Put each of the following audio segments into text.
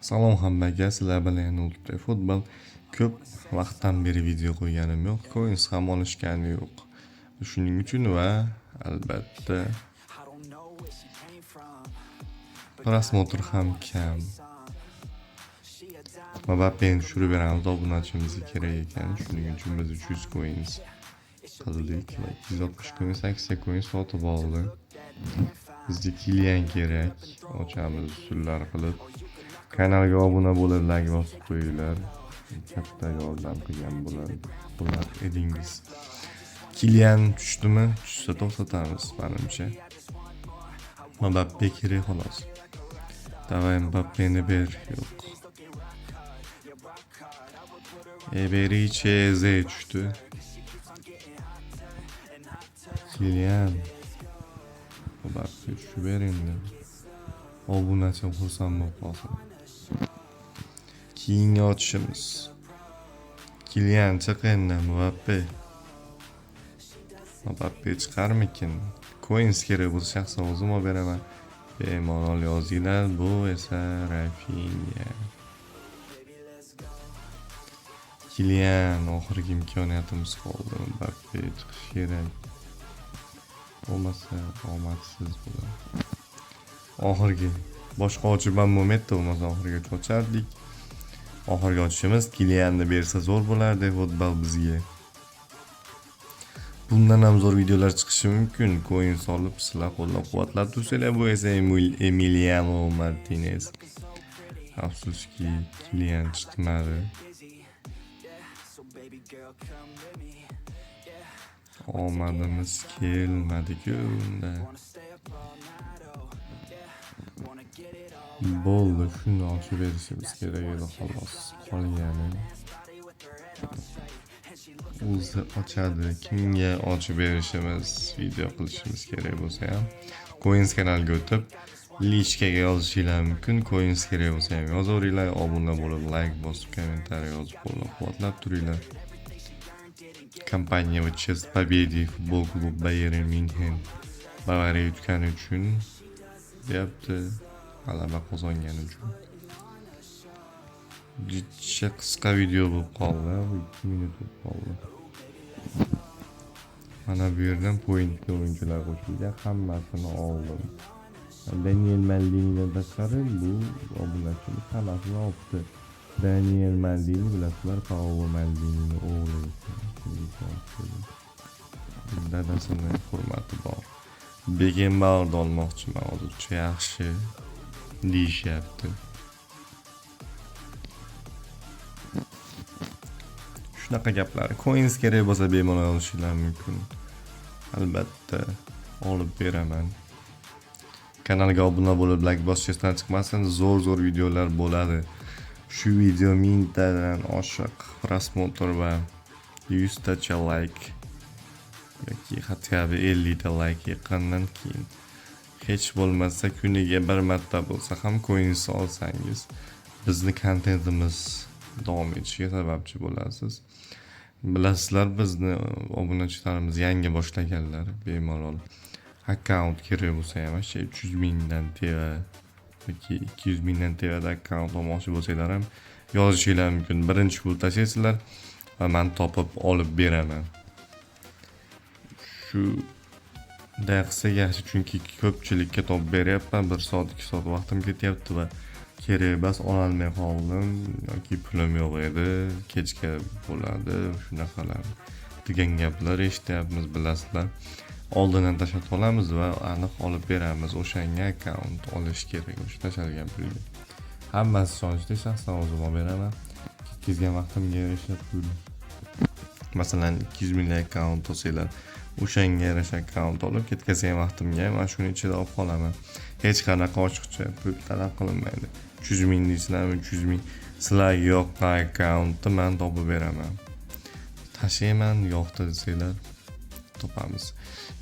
Salom hammaga, sizlar bilan Ultra futbol. Ko'p vaqtdan beri video qo'yganim yo'q, coins ham olishgani yo'q. Shuning uchun va albatta prosmotr ham kam. Mbappeni tushirib beramiz, obunachimizga kerak ekan. Shuning uchun biz 300 coins qildik va 260 coins aksiya coins sotib oldik. Bizga Kylian kerak. Ochamiz usullar qilib. Kanalga obuna bo'lib, like bosib qo'yinglar. Katta yordam qilgan bo'lar edingiz. Kylian tushdimi? Tushsa to'xtatamiz menimcha. Mbappe kerak xolos. Davay Mbappeni ber, yo'q. Ebericheze tushdi. Kylian Mbappe tushib beringlar. Obunachim xursand bo'lib qolsin. Keyingi ochishimiz. Kylian chiqindi, Mbappe chiqarmikin? Coins kerak bo'lsa shaxsan o'zim olib beraman. Bemalol yozinglar, bu esa Rafinha. Kylian oxirgi imkoniyatimiz qoldi. Mbappe chiqish kerak. Bo'lmasa omadsiz bo'ladi. Oxirgi boshqa ochib ham bo'lmaydi, bo'lmasa oxirgi ochardik. Oxirgi ochishimiz Kylianni bersa zo'r bo'lardi futbol bizga. Bundan ham zo'r videolar chiqishi mumkin. Coin solib sizlar qo'llab-quvvatlab tursanglar, bu esa Emiliano Martinez. Afsuski Kylian chiqmadi. Omadimiz kelmadi-ku unda. Bo'ldi, shuni ochib berishimiz kerak edi xolos. Qolgani o'zi ochadi. Kimga ochib berishimiz, video qilishimiz kerak bo'lsa ham Coins kanaliga o'tib lichkaga yozishinglar mumkin. Coins kerak bo'lsa ham yozaveringlar, obuna bo'lib, like bosib, kommentariy yozib qo'llab-quvvatlab turinglar. Kompaniya va Chest Победы futbol klubi Bayern München Bavariya yutgani uchun deyapti. G'alaba qozongani uchun. Juda qisqa video bo'lib qoldi, 2 minut bo'lib qoldi. Mana bu yerdan pointga o'yinchilar qo'shilgan, hammasini oldim. Daniel Maldinidan tashqari bu obunachimiz hammasini olibdi. Daniel Maldini bilasizlar, Paolo Maldinining o'g'li. Dadasining hurmati bor. Beckenbauerni olmoqchiman, hozircha yaxshi deyishyapti. Shunaqa gaplar. Coins kerak bo'lsa bemalol olishinglar mumkin. Albatta olib beraman. Kanalga obuna bo'lib, like bosishdan chiqmasin, zo'r videolar bo'ladi. Shu video 1000 tadan oshiq prosmotr va 100 tacha like yoki hatto 50 ta like yaqindan keyin hech bo'lmasa kuniga bir marta bo'lsa ham coins olsangiz bizni kontentimiz davom etishiga sababchi bo'lasiz. Bilasizlar, bizni obunachilarimiz yangi boshlaganlar bemalol akkaunt kerak bo'lsa ham 300 mingdan teva yoki 200 mingdan tevada akkaunt olmoqchi bo'lsanglar ham yozishinglar mumkin. Birinchi pul tashlaysizlar va men topib olib beraman. Shu daqsa yaxshi, chunki ko'pchilikka topib beryapman. 1 soat 2 soat vaqtim ketyapti va kerak emas, ololmay qoldim yoki pulim yo'q edi, kechga bo'ladi, shunaqalar degan gaplar eshityapmiz, bilasizlar. Oldindan tashlab olamiz va aniq olib beramiz. O'shanga akkaunt olish kerak, o'sha tashalgan pulga. Hammasi ishonchli, shaxsan o'zim olib beraman. Ketkizgan vaqtimga yarasha pul. Masalan, 200 ming akkaunt olsanglar, o'shanga yarasha akkaunt olib, ketkazgan vaqtimga mana shuni ichida olib qolaman. Hech qanaqa ochiqcha pul talab qilinmaydi. 300 ming deysizlarmi, 300 ming sizlarga yoqqan akkauntni men topib beraman. Tashlayman, yo'qdi desanglar topamiz.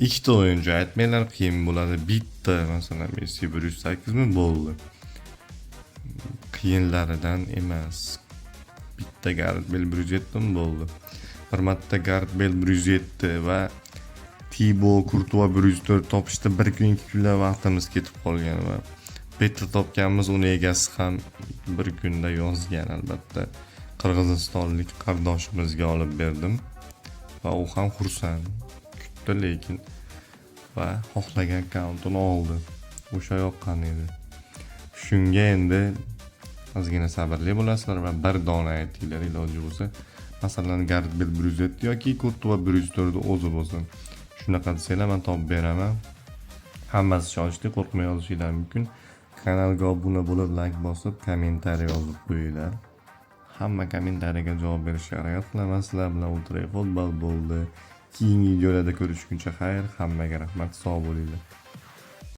Ikkita o'yinchi aytmanglar, qiyin bo'ladi. Bitta masalan Messi 108 mi bo'ldi. Qiyinlaridan emas. Bitta Gareth Bale 107 mi bo'ldi. Bir marta Gareth Bale 107 va Thibaut Courtois 104 topishda 1 kun 2 kunlar vaqtimiz ketib qolgan va bitta topganmiz, uni egasi ham bir kunda yozgan. Albatta qirg'izistonlik qardoshimizga olib berdim va u ham xursand kutdi, lekin va xohlagan akkauntini oldi. O'sha yoqqan edi. Shunga endi ozgina sabrli bo'lasizlar va bir dona aytinglar iloji bo'lsa. Masalan, Gardbet 107 yoki Kurtova 104 o'zi bo'lsin. Shunaqa desanglar men topib beraman. Hammasi ishonchli, qo'rqmay yozishinglar mumkin. Kanalga obuna bo'lib, like bosib, kommentariy yozib qo'yinglar. Hamma kommentariyaga javob berishga harakat qilaman. Sizlar bilan Ultra futbol bo'ldi. Keyingi videolarda ko'rishguncha xayr, hammaga rahmat, sog' bo'linglar.